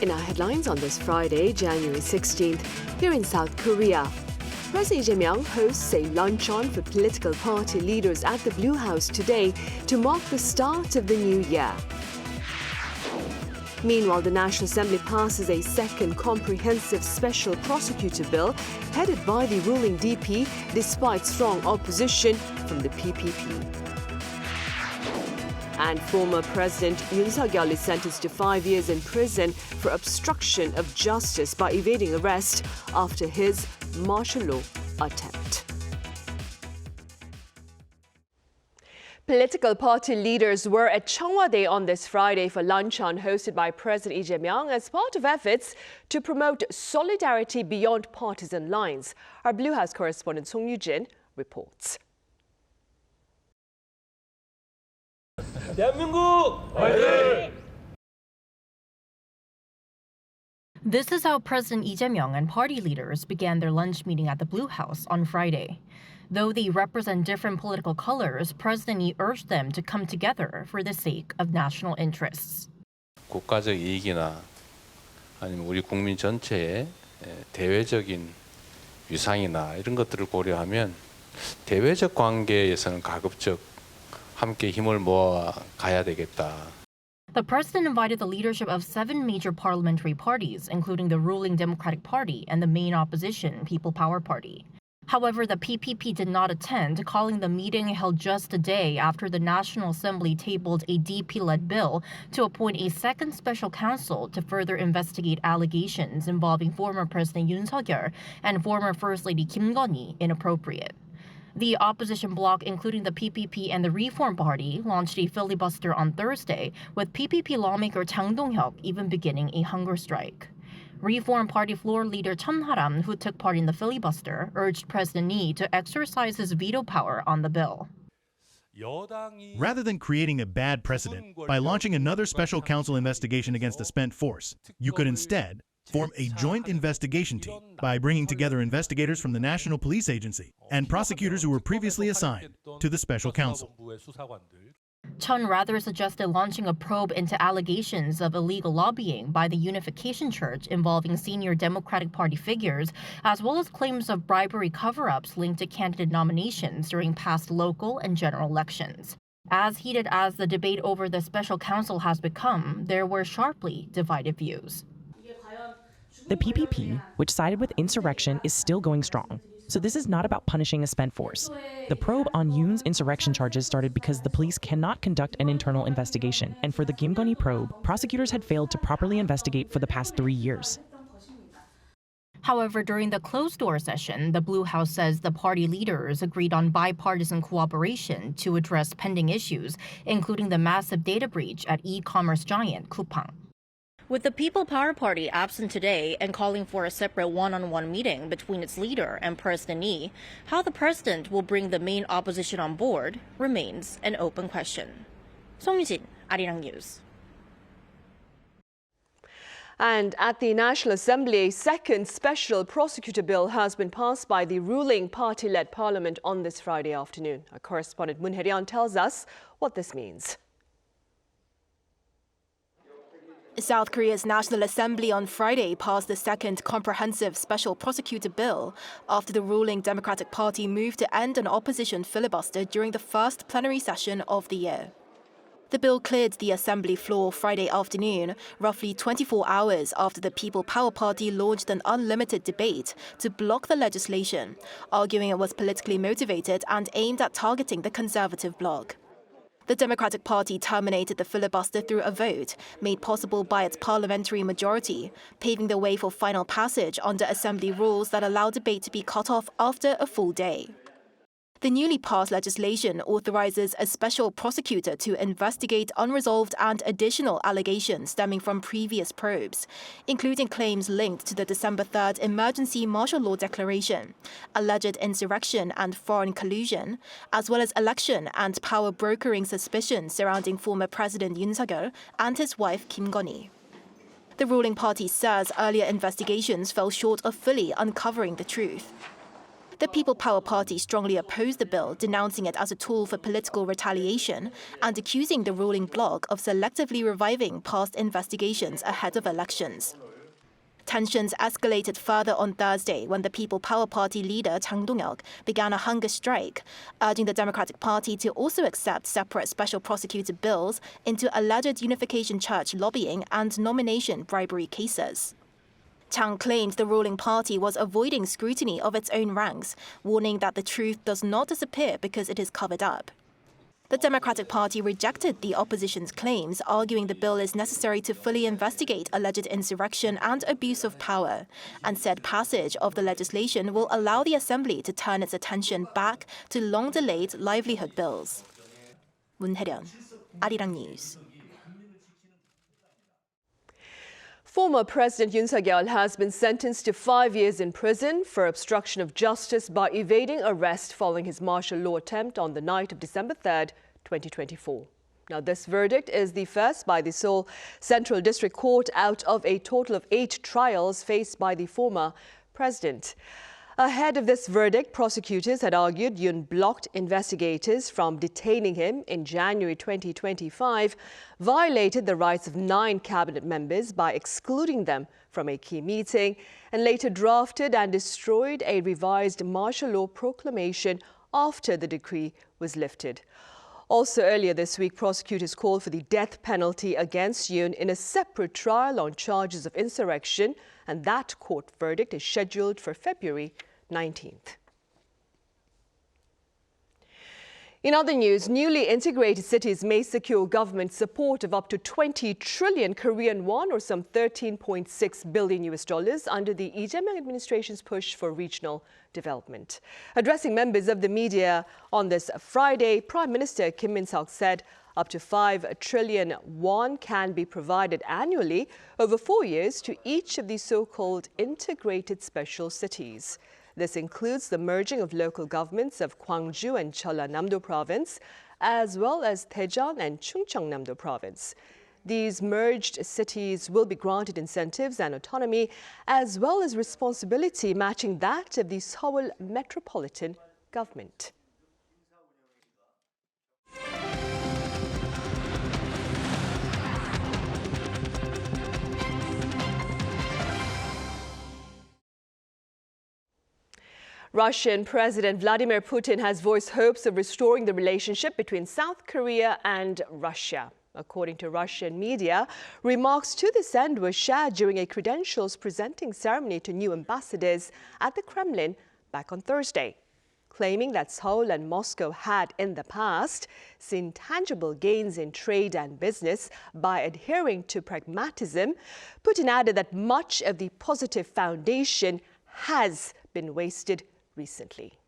In our headlines on this Friday, January 16th, here in South Korea, President Lee Jae-myung hosts a luncheon for political party leaders at the Blue House today to mark the start of the new year. Meanwhile, the National Assembly passes a second comprehensive special prosecutor bill headed by the ruling DP despite strong opposition from the PPP. And former President Yoon is sentenced to 5 years in prison for obstruction of justice by evading arrest after his martial law attempt. Political party leaders were at Cheongwadae on this Friday for luncheon hosted by President Lee Jae-myung as part of efforts to promote solidarity beyond partisan lines. Our Blue House correspondent Song Yu-jin reports. This is how President Lee Jae-myung and party leaders began their lunch meeting at the Blue House on Friday. Though they represent different political colors, President Lee urged them to come together for the sake of national interests. 국가적 이익이나 아니면 우리 국민 전체의 대외적인 위상이나 이런 것들을 고려하면 대외적 관계에서는 가급적 함께 힘을 모아 가야 되겠다. The president invited the leadership of 7 major parliamentary parties, including the ruling Democratic Party and the main opposition, People Power Party. However, the PPP did not attend, calling the meeting held just a day after the National Assembly tabled a DP-led bill to appoint a second special counsel to further investigate allegations involving former President Yoon and former First Lady Kim inappropriate. The opposition bloc, including the PPP and the Reform Party, launched a filibuster on Thursday, with PPP lawmaker Chang Dong-hyuk even beginning a hunger strike. Reform Party floor leader Chun Ha-ram, who took part in the filibuster, urged President Lee to exercise his veto power on the bill. Rather than creating a bad precedent by launching another special counsel investigation against a spent force, you could instead form a joint investigation team by bringing together investigators from the National Police Agency and prosecutors who were previously assigned to the special counsel. Chun rather suggested launching a probe into allegations of illegal lobbying by the Unification Church involving senior Democratic Party figures, as well as claims of bribery cover-ups linked to candidate nominations during past local and general elections. As heated as the debate over the special counsel has become, there were sharply divided views. The PPP, which sided with insurrection, is still going strong. So this is not about punishing a spent force. The probe on Yoon's insurrection charges started because the police cannot conduct an internal investigation. And for the Kim probe, prosecutors had failed to properly investigate for the past 3 years. However, during the closed-door session, the Blue House says the party leaders agreed on bipartisan cooperation to address pending issues, including the massive data breach at e-commerce giant Coupang. With the People Power Party absent today and calling for a separate one-on-one meeting between its leader and President Lee, how the president will bring the main opposition on board remains an open question. Song Yu-jin, Arirang News. And at the National Assembly, a second special prosecutor bill has been passed by the ruling party-led parliament on this Friday afternoon. Our correspondent Moon Hae-ryun tells us what this means. South Korea's National Assembly on Friday passed the second comprehensive special prosecutor bill after the ruling Democratic Party moved to end an opposition filibuster during the first plenary session of the year. The bill cleared the Assembly floor Friday afternoon, roughly 24 hours after the People Power Party launched an unlimited debate to block the legislation, arguing it was politically motivated and aimed at targeting the conservative bloc. The Democratic Party terminated the filibuster through a vote made possible by its parliamentary majority, paving the way for final passage under Assembly rules that allow debate to be cut off after a full day. The newly passed legislation authorizes a special prosecutor to investigate unresolved and additional allegations stemming from previous probes, including claims linked to the December 3rd emergency martial law declaration, alleged insurrection and foreign collusion, as well as election and power brokering suspicions surrounding former President Yoon and his wife Kim. The ruling party says earlier investigations fell short of fully uncovering the truth. The People Power Party strongly opposed the bill, denouncing it as a tool for political retaliation and accusing the ruling bloc of selectively reviving past investigations ahead of elections. Tensions escalated further on Thursday when the People Power Party leader Chang Dong-hyuk began a hunger strike, urging the Democratic Party to also accept separate special prosecutor bills into alleged Unification Church lobbying and nomination bribery cases. Chang claimed the ruling party was avoiding scrutiny of its own ranks, warning that the truth does not disappear because it is covered up. The Democratic Party rejected the opposition's claims, arguing the bill is necessary to fully investigate alleged insurrection and abuse of power, and said passage of the legislation will allow the Assembly to turn its attention back to long-delayed livelihood bills. 문혜련, Arirang News. Former President Yoon Suk-yeol has been sentenced to 5 years in prison for obstruction of justice by evading arrest following his martial law attempt on the night of December 3rd, 2024. Now, this verdict is the first by the Seoul Central District Court out of a total of 8 trials faced by the former president. Ahead of this verdict, prosecutors had argued Yoon blocked investigators from detaining him in January 2025, violated the rights of 9 cabinet members by excluding them from a key meeting, and later drafted and destroyed a revised martial law proclamation after the decree was lifted. Also earlier this week, prosecutors called for the death penalty against Yoon in a separate trial on charges of insurrection, and that court verdict is scheduled for February 19th. In other news, newly integrated cities may secure government support of up to 20 trillion Korean won, or some $13.6 billion under the Lee Jae-myung administration's push for regional development. Addressing members of the media on this Friday, Prime Minister Kim Min-seok said up to 5 trillion won can be provided annually over 4 years to each of the so-called integrated special cities. This includes the merging of local governments of Gwangju and Jeollanam-do province, as well as Daejeon and Chungcheongnam-do province. These merged cities will be granted incentives and autonomy, as well as responsibility matching that of the Seoul metropolitan government. Russian President Vladimir Putin has voiced hopes of restoring the relationship between South Korea and Russia. According to Russian media, remarks to this end were shared during a credentials presenting ceremony to new ambassadors at the Kremlin back on Thursday. Claiming that Seoul and Moscow had in the past seen tangible gains in trade and business by adhering to pragmatism, Putin added that much of the positive foundation has been wasted recently.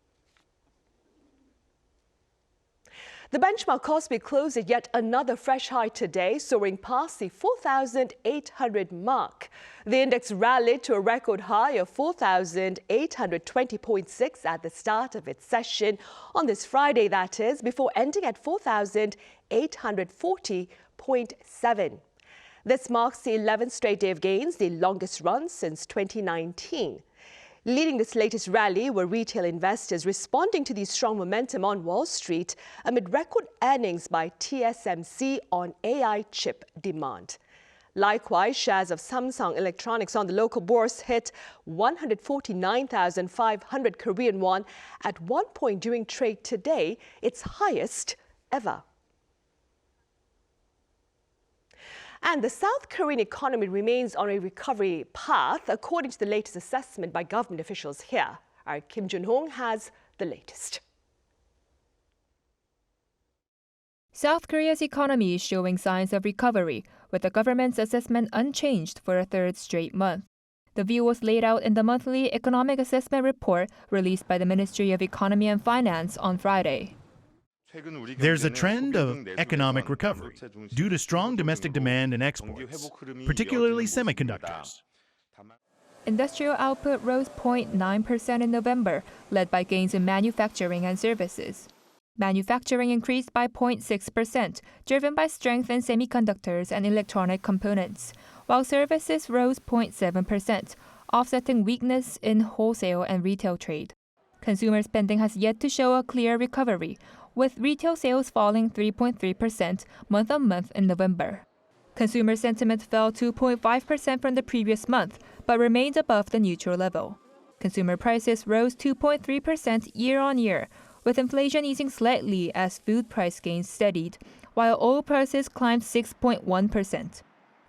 The benchmark KOSPI closed at yet another fresh high today, soaring past the 4,800 mark. The index rallied to a record high of 4,820.6 at the start of its session on this Friday, that is, before ending at 4,840.7. This marks the 11th straight day of gains, the longest run since 2019. Leading this latest rally were retail investors responding to the strong momentum on Wall Street amid record earnings by TSMC on AI chip demand. Likewise, shares of Samsung Electronics on the local bourse hit 149,500 Korean won at one point during trade today, its highest ever. And the South Korean economy remains on a recovery path, according to the latest assessment by government officials here. Our Kim Jun-hong has the latest. South Korea's economy is showing signs of recovery, with the government's assessment unchanged for a third straight month. The view was laid out in the monthly economic assessment report released by the Ministry of Economy and Finance on Friday. There's a trend of economic recovery due to strong domestic demand and exports, particularly semiconductors. Industrial output rose 0.9% in November, led by gains in manufacturing and services. Manufacturing increased by 0.6%, driven by strength in semiconductors and electronic components, while services rose 0.7%, offsetting weakness in wholesale and retail trade. Consumer spending has yet to show a clear recovery, with retail sales falling 3.3% month-on-month in November. Consumer sentiment fell 2.5% from the previous month, but remained above the neutral level. Consumer prices rose 2.3% year-on-year, with inflation easing slightly as food price gains steadied, while oil prices climbed 6.1%.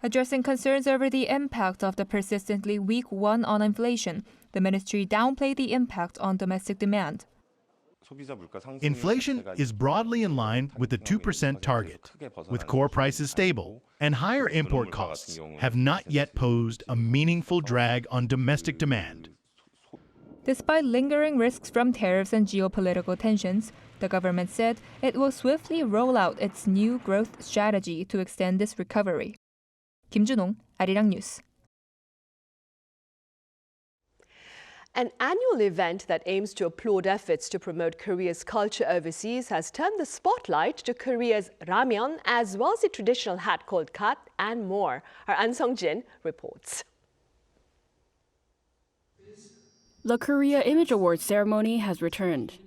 Addressing concerns over the impact of the persistently weak won on inflation, the ministry downplayed the impact on domestic demand. Inflation is broadly in line with the 2% target, with core prices stable, and higher import costs have not yet posed a meaningful drag on domestic demand. Despite lingering risks from tariffs and geopolitical tensions, the government said it will swiftly roll out its new growth strategy to extend this recovery. Kim Junong, Arirang News. An annual event that aims to applaud efforts to promote Korea's culture overseas has turned the spotlight to Korea's ramyeon, as well as the traditional hat called kat and more. Our An Sung-jin reports. The Korea Image Awards ceremony has returned.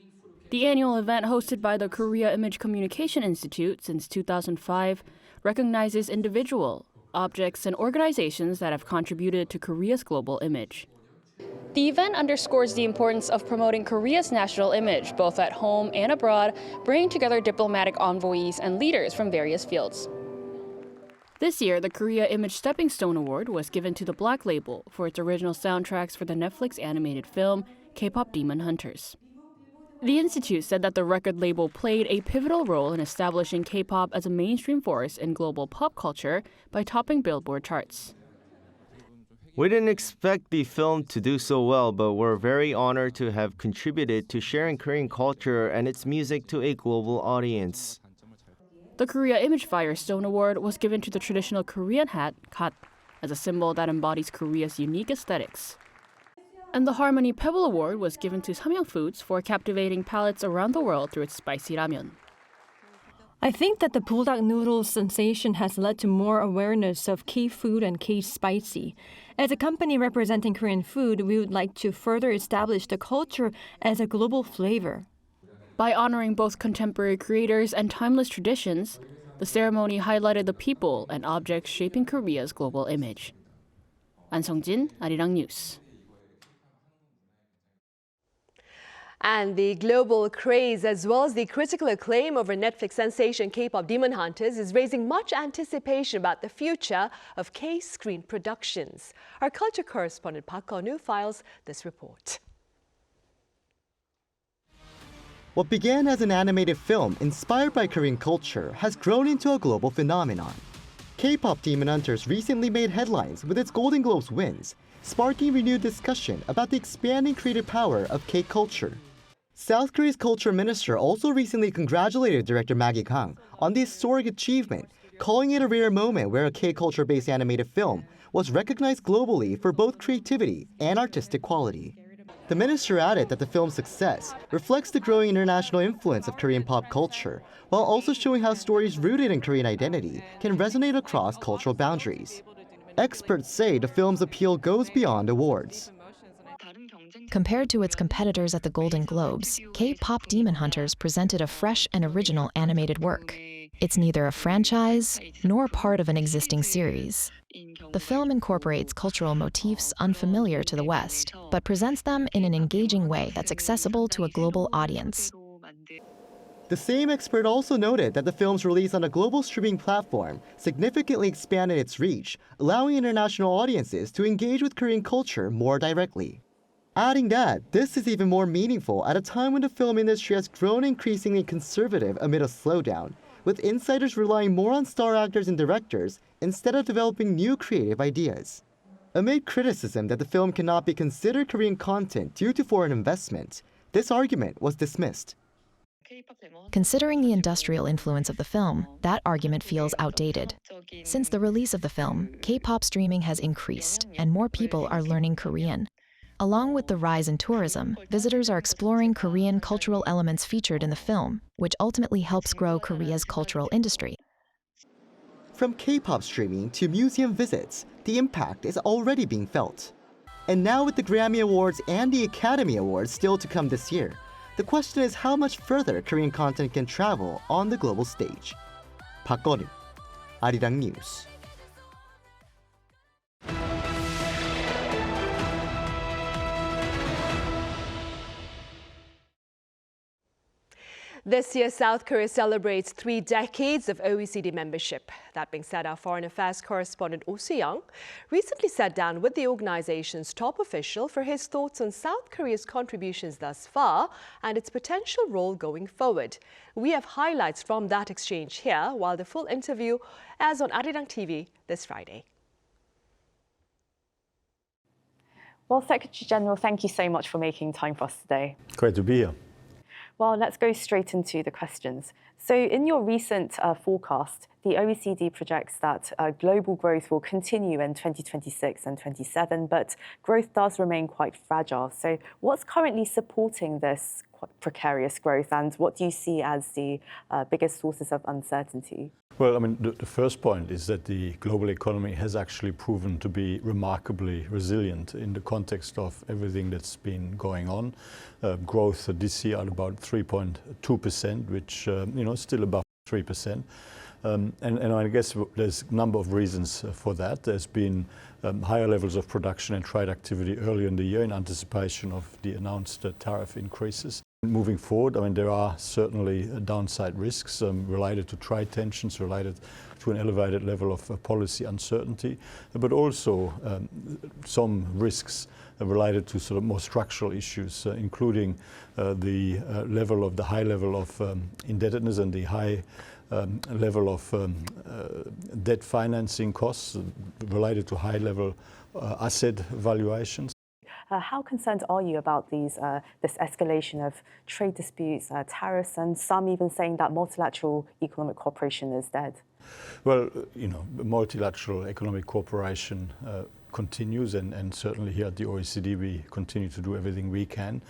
The annual event, hosted by the Korea Image Communication Institute since 2005, recognizes individual, objects, and organizations that have contributed to Korea's global image. The event underscores the importance of promoting Korea's national image, both at home and abroad, bringing together diplomatic envoys and leaders from various fields. This year, the Korea Image Stepping Stone Award was given to the Bloc label for its original soundtracks for the Netflix animated film KPop Demon Hunters. The institute said that the record label played a pivotal role in establishing K-pop as a mainstream force in global pop culture by topping Billboard charts. We didn't expect the film to do so well, but we're very honored to have contributed to sharing Korean culture and its music to a global audience. The Korea Image Fire Stone Award was given to the traditional Korean hat, kat, as a symbol that embodies Korea's unique aesthetics. And the Harmony Pebble Award was given to Samyang Foods for captivating palates around the world through its spicy ramyeon. I think that the buldak noodle sensation has led to more awareness of K-food and K-spicy. As a company representing Korean food, we would like to further establish the culture as a global flavor. By honoring both contemporary creators and timeless traditions, the ceremony highlighted the people and objects shaping Korea's global image. An Sung-jin, Arirang News. And the global craze, as well as the critical acclaim over Netflix sensation KPop Demon Hunters, is raising much anticipation about the future of K-screen productions. Our culture correspondent Park Kon-woo files this report. What began as an animated film inspired by Korean culture has grown into a global phenomenon. KPop Demon Hunters recently made headlines with its Golden Globes wins, sparking renewed discussion about the expanding creative power of K-culture. South Korea's culture minister also recently congratulated director Maggie Kang on the historic achievement, calling it a rare moment where a K-culture-based animated film was recognized globally for both creativity and artistic quality. The minister added that the film's success reflects the growing international influence of Korean pop culture, while also showing how stories rooted in Korean identity can resonate across cultural boundaries. Experts say the film's appeal goes beyond awards. Compared to its competitors at the Golden Globes, KPop Demon Hunters presented a fresh and original animated work. It's neither a franchise nor part of an existing series. The film incorporates cultural motifs unfamiliar to the West, but presents them in an engaging way that's accessible to a global audience. The same expert also noted that the film's release on a global streaming platform significantly expanded its reach, allowing international audiences to engage with Korean culture more directly. Adding that, this is even more meaningful at a time when the film industry has grown increasingly conservative amid a slowdown, with insiders relying more on star actors and directors instead of developing new creative ideas. Amid criticism that the film cannot be considered Korean content due to foreign investment, this argument was dismissed. Considering the industrial influence of the film, that argument feels outdated. Since the release of the film, K-pop streaming has increased, and more people are learning Korean. Along with the rise in tourism, visitors are exploring Korean cultural elements featured in the film, which ultimately helps grow Korea's cultural industry. From K-pop streaming to museum visits, the impact is already being felt. And now with the Grammy Awards and the Academy Awards still to come this year, the question is how much further Korean content can travel on the global stage. 박건우, Arirang News. This year, South Korea celebrates 3 decades of OECD membership. That being said, our foreign affairs correspondent Oh Se-young recently sat down with the organization's top official for his thoughts on South Korea's contributions thus far and its potential role going forward. We have highlights from that exchange here, while the full interview airs on Arirang TV this Friday. Well, Secretary General, thank you so much for making time for us today. Great to be here. Well, let's go straight into the questions. So in your recent forecast, the OECD projects that global growth will continue in 2026 and 27, but growth does remain quite fragile. So what's currently supporting this precarious growth, and what do you see as the biggest sources of uncertainty? Well, I mean, the first point is that the global economy has actually proven to be remarkably resilient in the context of everything that's been going on. Growth this year at about 3.2%, which, is still above 3%. And I guess there's a number of reasons for that. There's been higher levels of production and trade activity earlier in the year in anticipation of the announced tariff increases. Moving forward, I mean, there are certainly downside risks related to trade tensions, related to an elevated level of policy uncertainty, but also some risks related to sort of more structural issues, including the high level of indebtedness and the high level of debt financing costs related to high level asset valuations. How concerned are you about this escalation of trade disputes, tariffs, and some even saying that multilateral economic cooperation is dead? Well, multilateral economic cooperation continues, and certainly here at the OECD we continue to do everything we can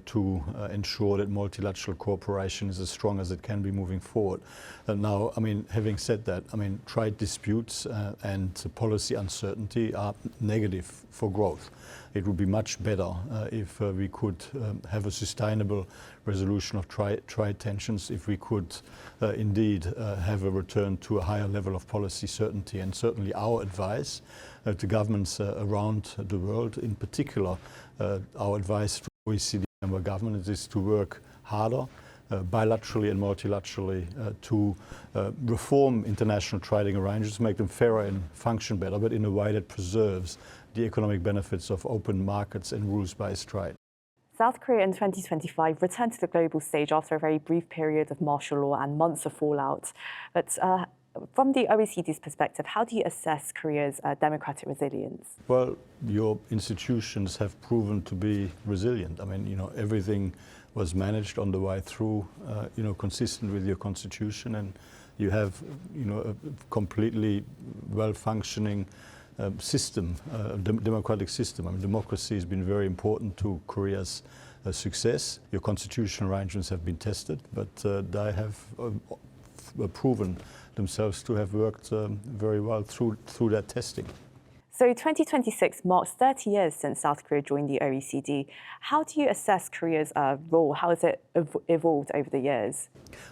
to ensure that multilateral cooperation is as strong as it can be moving forward. Now, I mean, having said that, I mean, trade disputes and policy uncertainty are negative for growth. It would be much better if we could have a sustainable resolution of trade tensions, if we could indeed have a return to a higher level of policy certainty. And certainly our advice to governments around the world, in particular our advice to OECD member governments, is to work harder bilaterally and multilaterally to reform international trading arrangements, make them fairer and function better, but in a way that preserves the economic benefits of open markets and rules-based trade. South Korea in 2025 returned to the global stage after a very brief period of martial law and months of fallout. But from the OECD's perspective, how do you assess Korea's democratic resilience? Well, your institutions have proven to be resilient. I mean, everything was managed on the way through, consistent with your constitution, and you have, a completely well-functioning system, democratic system. I mean, democracy has been very important to Korea's success. Your constitutional arrangements have been tested, but they have proven themselves to have worked very well through that testing. So 2026 marks 30 years since South Korea joined the OECD. How do you assess Korea's role? How has it evolved over the years?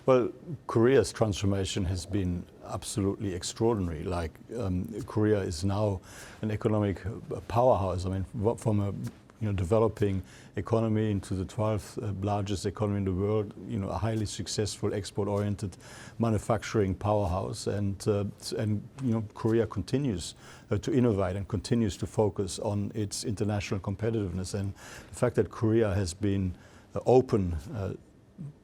Well, Korea's transformation has been absolutely extraordinary. Like, Korea is now an economic powerhouse. I mean, from a developing economy into the 12th largest economy in the world, a highly successful export-oriented manufacturing powerhouse, and Korea continues to innovate and continues to focus on its international competitiveness. And the fact that Korea has been open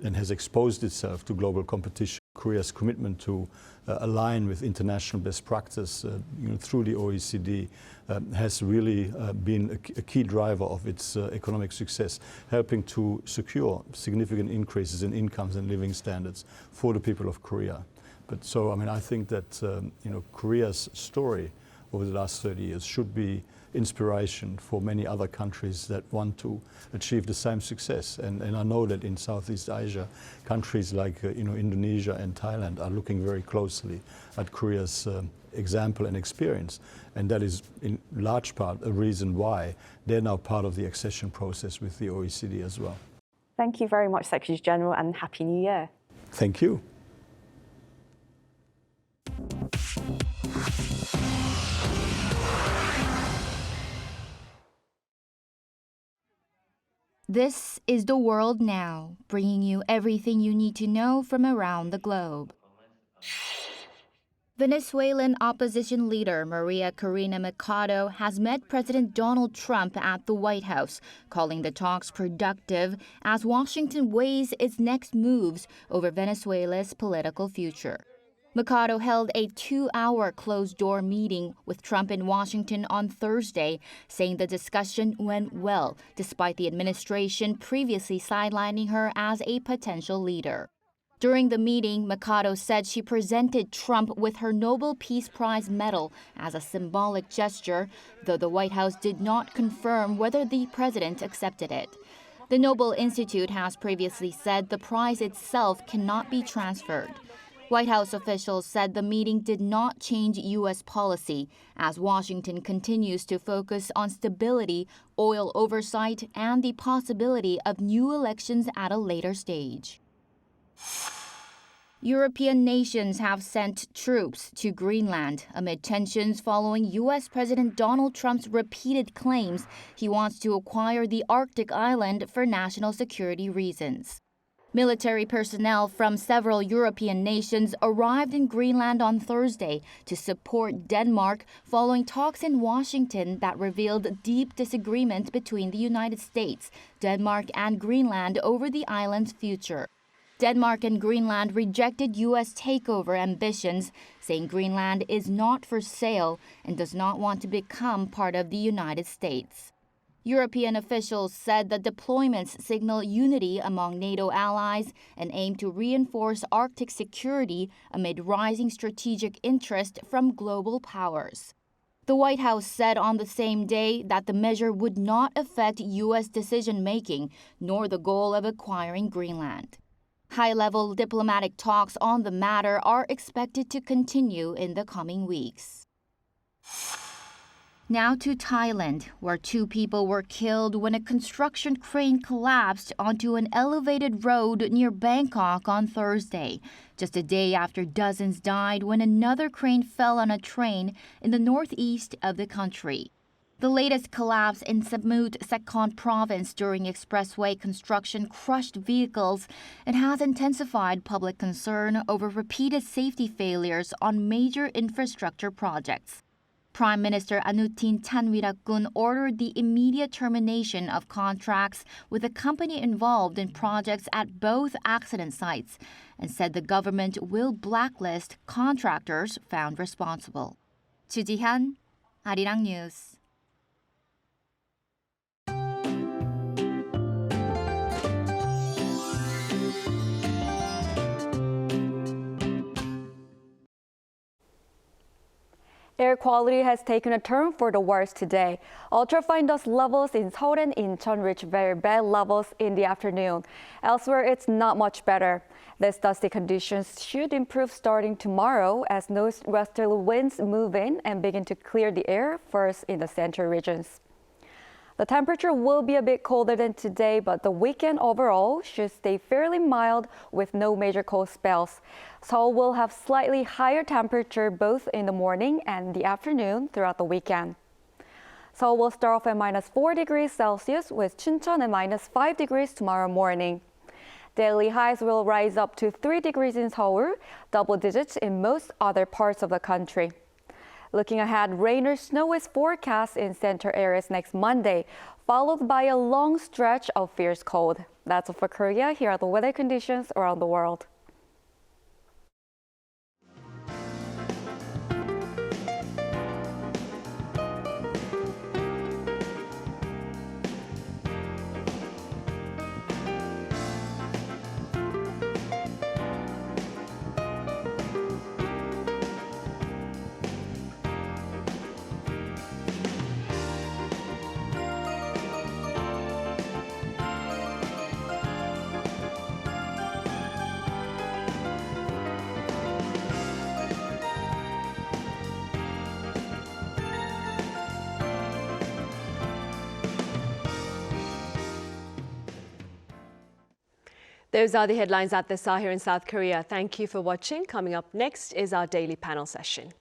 and has exposed itself to global competition, Korea's commitment to align with international best practice through the OECD has really been a key driver of its economic success, helping to secure significant increases in incomes and living standards for the people of Korea. But so, I mean, I think that Korea's story over the last 30 years should be inspiration for many other countries that want to achieve the same success. And I know that in Southeast Asia, countries like Indonesia and Thailand are looking very closely at Korea's example and experience. And that is in large part a reason why they're now part of the accession process with the OECD as well. Thank you very much, Secretary General, and Happy New Year. Thank you. This is The World Now, bringing you everything you need to know from around the globe. Venezuelan opposition leader Maria Corina Machado has met President Donald Trump at the White House, calling the talks productive as Washington weighs its next moves over Venezuela's political future. Machado held a 2-hour closed-door meeting with Trump in Washington on Thursday, saying the discussion went well, despite the administration previously sidelining her as a potential leader. During the meeting, Machado said she presented Trump with her Nobel Peace Prize medal as a symbolic gesture, though the White House did not confirm whether the president accepted it. The Nobel Institute has previously said the prize itself cannot be transferred. White House officials said the meeting did not change U.S. policy, as Washington continues to focus on stability, oil oversight, and the possibility of new elections at a later stage. European nations have sent troops to Greenland amid tensions following U.S. President Donald Trump's repeated claims he wants to acquire the Arctic island for national security reasons. Military personnel from several European nations arrived in Greenland on Thursday to support Denmark following talks in Washington that revealed deep disagreement between the United States, Denmark, and Greenland over the island's future. Denmark and Greenland rejected U.S. takeover ambitions, saying Greenland is not for sale and does not want to become part of the United States. European officials said the deployments signal unity among NATO allies and aim to reinforce Arctic security amid rising strategic interest from global powers. The White House said on the same day that the measure would not affect U.S. decision-making, nor the goal of acquiring Greenland. High-level diplomatic talks on the matter are expected to continue in the coming weeks. Now to Thailand, where 2 people were killed when a construction crane collapsed onto an elevated road near Bangkok on Thursday, just a day after dozens died when another crane fell on a train in the northeast of the country. The latest collapse in Samut Sakhon province during expressway construction crushed vehicles and has intensified public concern over repeated safety failures on major infrastructure projects. Prime Minister Anutin Chanvirakul ordered the immediate termination of contracts with the company involved in projects at both accident sites and said the government will blacklist contractors found responsible. Chu Ji-hyun, Arirang News. Air quality has taken a turn for the worse today. Ultrafine dust levels in Seoul and Incheon reached very bad levels in the afternoon. Elsewhere, it's not much better. These dusty conditions should improve starting tomorrow as northwesterly winds move in and begin to clear the air first in the central regions. The temperature will be a bit colder than today, but the weekend overall should stay fairly mild with no major cold spells. Seoul will have slightly higher temperature both in the morning and the afternoon throughout the weekend. Seoul will start off at -4 degrees Celsius with Chuncheon at -5 degrees tomorrow morning. Daily highs will rise up to 3 degrees in Seoul, double digits in most other parts of the country. Looking ahead, rain or snow is forecast in center areas next Monday, followed by a long stretch of fierce cold. That's all for Korea. Here are the weather conditions around the world. Those are the headlines at this hour here in South Korea. Thank you for watching. Coming up next is our daily panel session.